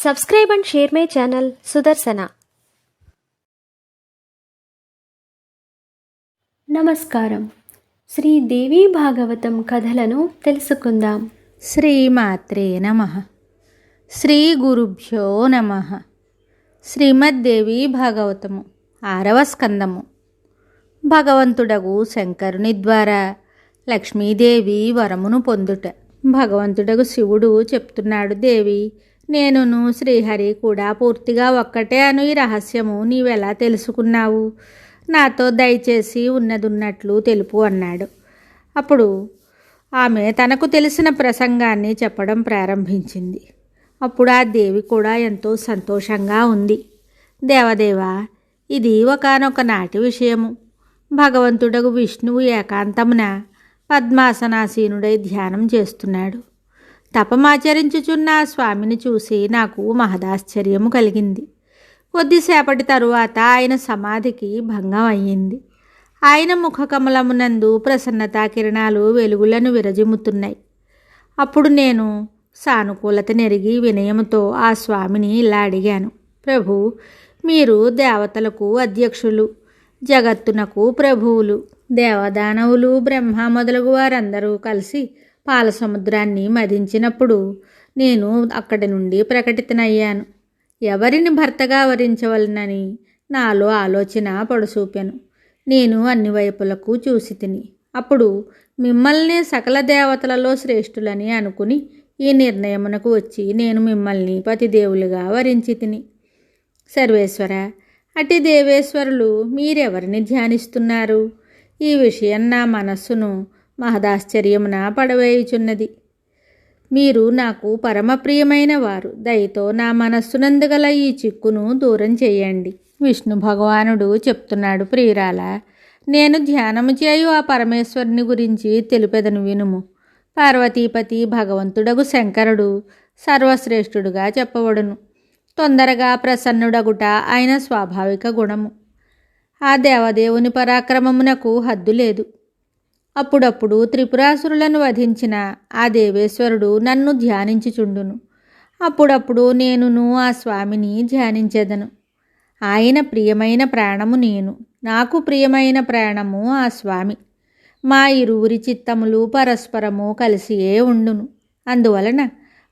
Subscribe and share my channel Sudarsana. నమస్కారం. శ్రీదేవి భాగవతం కథలను తెలుసుకుందాం. శ్రీమాత్రే నమః. శ్రీ గురుభ్యో నమః. శ్రీమద్దేవి భాగవతము 6వ స్కందము. భగవంతుడగు శంకరుని ద్వారా లక్ష్మీదేవి వరమును పొందుట. భగవంతుడగు శివుడు చెప్తున్నాడు, దేవి, నేనును శ్రీహరి కూడా పూర్తిగా ఒక్కటే అను ఈ రహస్యము నీవెలా తెలుసుకున్నావు? నాతో దయచేసి ఉన్నదున్నట్లు తెలుపు అన్నాడు. అప్పుడు ఆమె తనకు తెలిసిన ప్రసంగాన్ని చెప్పడం ప్రారంభించింది. అప్పుడు ఆ దేవి కూడా ఎంతో సంతోషంగా ఉంది. దేవదేవా, ఇది ఒకానొక నాటి విషయము. భగవంతుడగు విష్ణువు ఏకాంతమున పద్మాసనాసీనుడై ధ్యానం చేస్తున్నాడు. తపమాచరించుచున్న ఆ స్వామిని చూసి నాకు మహదాశ్చర్యము కలిగింది. కొద్దిసేపటి తరువాత ఆయన సమాధికి భంగం అయ్యింది. ఆయన ముఖకమలమునందు ప్రసన్నతా కిరణాలు వెలుగులను విరజిమ్ముతున్నాయి. అప్పుడు నేను సానుకూలత నెరిగి వినయముతో ఆ స్వామిని ఇలా అడిగాను, ప్రభు, మీరు దేవతలకు అధ్యక్షులు, జగత్తునకు ప్రభువులు. దేవదానవులు, బ్రహ్మ మొదలగు వారందరూ కలిసి పాలసముద్రాన్ని మదించినప్పుడు నేను అక్కడి నుండి ప్రకటితనయ్యాను. ఎవరిని భర్తగా వరించవలనని నాలో ఆలోచన పడుసూపాను. నేను అన్ని వైపులకు చూసి తిని అప్పుడు మిమ్మల్ని సకల దేవతలలో శ్రేష్ఠులని అనుకుని ఈ నిర్ణయమునకు వచ్చి నేను మిమ్మల్ని పతిదేవులుగా వరించి తిని. సర్వేశ్వర, అట్టి దేవేశ్వరులు మీరెవరిని ధ్యానిస్తున్నారు? ఈ విషయం నా మనస్సును మహదాశ్చర్యమున పడవేయుచున్నది. మీరు నాకు పరమప్రియమైన వారు. దయతో నా మనస్సునందుగల ఈ చిక్కును దూరం చేయండి. విష్ణు భగవానుడు చెప్తున్నాడు, ప్రియురాల, నేను ధ్యానము చేయు ఆ పరమేశ్వరుని గురించి తెలుపెదను వినుము. పార్వతీపతి భగవంతుడగు శంకరుడు సర్వశ్రేష్ఠుడుగా చెప్పబడును. తొందరగా ప్రసన్నుడగుట ఆయన స్వాభావిక గుణము. ఆ దేవదేవుని పరాక్రమమునకు హద్దు లేదు. అప్పుడప్పుడు త్రిపురాసురులను వధించిన ఆ దేవేశ్వరుడు నన్ను ధ్యానించుచుండును. అప్పుడప్పుడు నేనును ఆ స్వామిని ధ్యానించెదను. ఆయన ప్రియమైన ప్రాణము నేను, నాకు ప్రియమైన ప్రాణము ఆ స్వామి. మా ఇరువురి చిత్తములు పరస్పరము కలిసియే ఉండును. అందువలన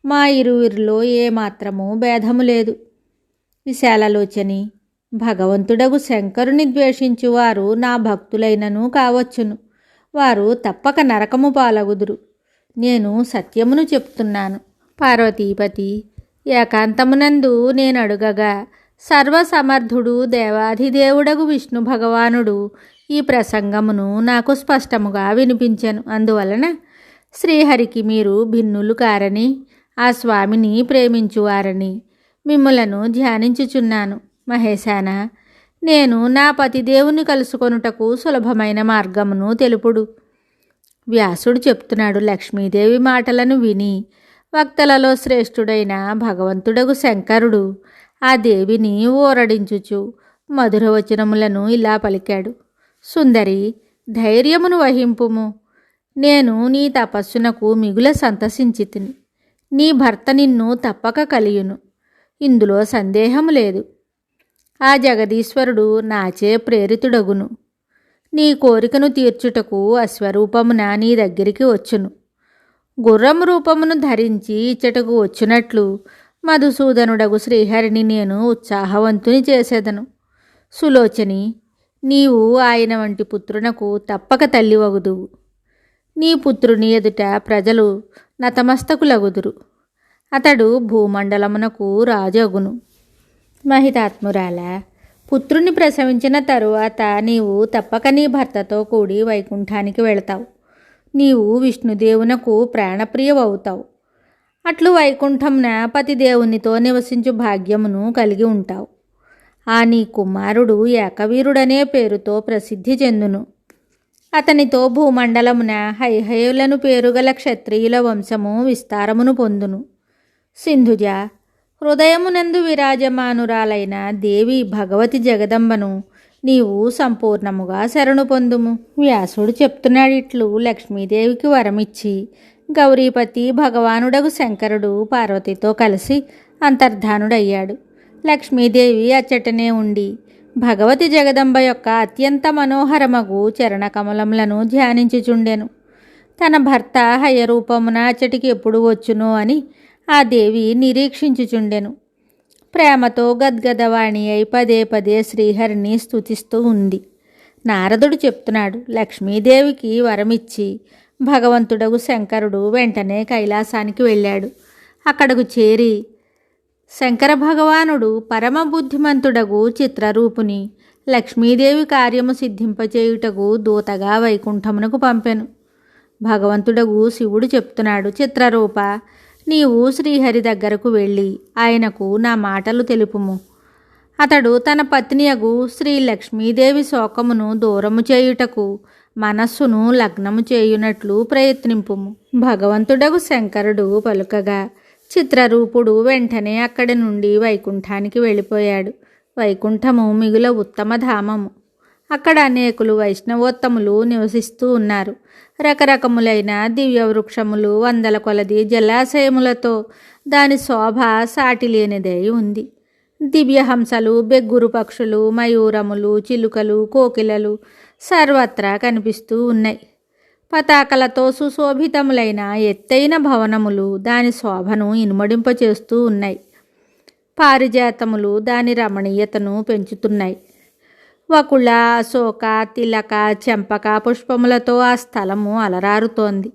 మా ఇరువురిలో ఏమాత్రము భేదము లేదు. విశాలలోచని, భగవంతుడగు శంకరుని ద్వేషించువారు నా భక్తులైనను కావచ్చును. వారు తప్పక నరకము పాలగుదురు. నేను సత్యమును చెప్తున్నాను. పార్వతీపతి, ఏకాంతమునందు నేను అడుగగా సర్వసమర్థుడు దేవాధిదేవుడగు విష్ణు భగవానుడు ఈ ప్రసంగమును నాకు స్పష్టముగా వినిపించెను. అందువలన శ్రీహరికి మీరు భిన్నులు కారని, ఆ స్వామిని ప్రేమించువారని మిమ్ములను ధ్యానించుచున్నాను. మహేశాన, నేను నా పతిదేవుని కలుసుకొనుటకు సులభమైన మార్గమును తెలుపుడు. వ్యాసుడు చెప్తున్నాడు. లక్ష్మీదేవి మాటలను విని వక్తలలో శ్రేష్ఠుడైన భగవంతుడగు శంకరుడు ఆ దేవిని ఊరడించుచు మధురవచనములను ఇలా పలికాడు. సుందరి, ధైర్యమును వహింపుము. నేను నీ తపస్సునకు మిగుల సంతసించితిని. నీ భర్త నిన్ను తప్పక కలియును. ఇందులో సందేహము లేదు. ఆ జగదీశ్వరుడు నాచే ప్రేరితుడగును. నీ కోరికను తీర్చుటకు అశ్వరూపమున నీ దగ్గరికి వచ్చును. గుర్రం రూపమును ధరించి ఇచ్చటకు వచ్చునట్లు మధుసూదనుడగు శ్రీహరిని నేను ఉత్సాహవంతుని చేసేదను. సులోచని, నీవు ఆయన వంటి పుత్రునకు తప్పక తల్లివగుదువు. నీ పుత్రుని ఎదుట ప్రజలు నతమస్తకులగుదురు. అతడు భూమండలమునకు రాజగును. మహితాత్మురాల, పుత్రుని ప్రసవించిన తరువాత నీవు తప్పక నీ భర్తతో కూడి వైకుంఠానికి వెళతావు. నీవు విష్ణుదేవునకు ప్రాణప్రియవవుతావు. అట్లు వైకుంఠంన పతిదేవునితో నివసించు భాగ్యమును కలిగి ఉంటావు. ఆ నీ కుమారుడు ఏకవీరుడనే పేరుతో ప్రసిద్ధి చెందును. అతనితో భూమండలమున హైహయులను పేరుగల క్షత్రియుల వంశము విస్తారమును పొందును. సింధుజ, హృదయమునందు విరాజమానురాలైన దేవి భగవతి జగదంబను నీవు సంపూర్ణముగా శరణు పొందుము. వ్యాసుడు చెప్తున్నాడిట్లు లక్ష్మీదేవికి వరమిచ్చి గౌరీపతి భగవానుడగు శంకరుడు పార్వతితో కలిసి అంతర్ధానుడయ్యాడు. లక్ష్మీదేవి అచ్చటనే ఉండి భగవతి జగదంబ యొక్క అత్యంత మనోహరమగు చరణకమలములను ధ్యానించుచుండెను. తన భర్త హయరూపమున అచ్చటికి ఎప్పుడు వచ్చునో అని ఆ దేవి నిరీక్షించుచుండెను. ప్రేమతో గద్గదవాణి అయి పదే పదే శ్రీహరిని స్తుతిస్తూ ఉంది. నారదుడు చెప్తున్నాడు, లక్ష్మీదేవికి వరమిచ్చి భగవంతుడగు శంకరుడు వెంటనే కైలాసానికి వెళ్ళాడు. అక్కడకు చేరి శంకర భగవానుడు పరమ బుద్ధిమంతుడగు చిత్రరూపుని లక్ష్మీదేవి కార్యము సిద్ధింపచేయుటకు దూతగా వైకుంఠమునకు పంపెను. భగవంతుడగు శివుడు చెప్తున్నాడు, చిత్రరూప, నీవు శ్రీహరి దగ్గరకు వెళ్ళి ఆయనకు నా మాటలు తెలుపుము. అతడు తన పత్నియగు శ్రీ లక్ష్మీదేవి శోకమును దూరము చేయుటకు మనస్సును లగ్నము చేయునట్లు ప్రయత్నింపుము. భగవంతుడగు శంకరుడు పలుకగా చిత్రరూపుడు వెంటనే అక్కడి నుండి వైకుంఠానికి వెళ్ళిపోయాడు. వైకుంఠము మిగుల ఉత్తమ ధామము. అక్కడ అనేకులు వైష్ణవోత్తములు నివసిస్తూ ఉన్నారు. రకరకములైన దివ్య వృక్షములు, వందల కొలది జలాశయములతో దాని శోభ సాటి లేనిదై ఉంది. దివ్యహంసలు, బెగ్గురు పక్షులు, మయూరములు, చిలుకలు, కోకిలలు సర్వత్రా కనిపిస్తూ ఉన్నాయి. పతాకలతో సుశోభితములైన ఎత్తైన భవనములు దాని శోభను ఇనుమడింపచేస్తూ ఉన్నాయి. పారిజాతములు దాని రమణీయతను పెంచుతున్నాయి. వకుళ, అశోక, తిలక, చెంపక పుష్పములతో ఆ స్థలము అలరారుతోంది.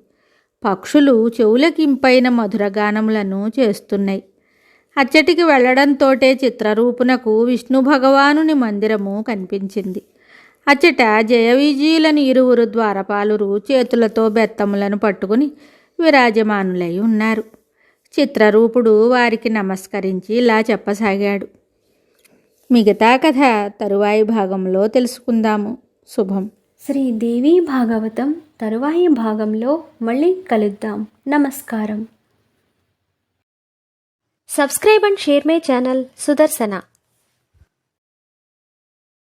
పక్షులు చెవులకింపైన మధురగానములను చేస్తున్నాయి. అచ్చటికి వెళ్లడంతోటే చిత్రరూపునకు విష్ణు భగవానుని మందిరము కనిపించింది. అచ్చట జయవిజయులను ఇరువురు ద్వారపాలురు చేతులతో బెత్తములను పట్టుకుని విరాజమానులై ఉన్నారు. చిత్రరూపుడు వారికి నమస్కరించి ఇలా చెప్పసాగాడు. మిగతా కథ తరువాయి భాగంలో తెలుసుకుందాము. శుభం. శ్రీ దేవీ భాగవతం తరువాయి భాగంలో మళ్ళీ కలుద్దాం. నమస్కారం. Subscribe and share my channel Sudarshana.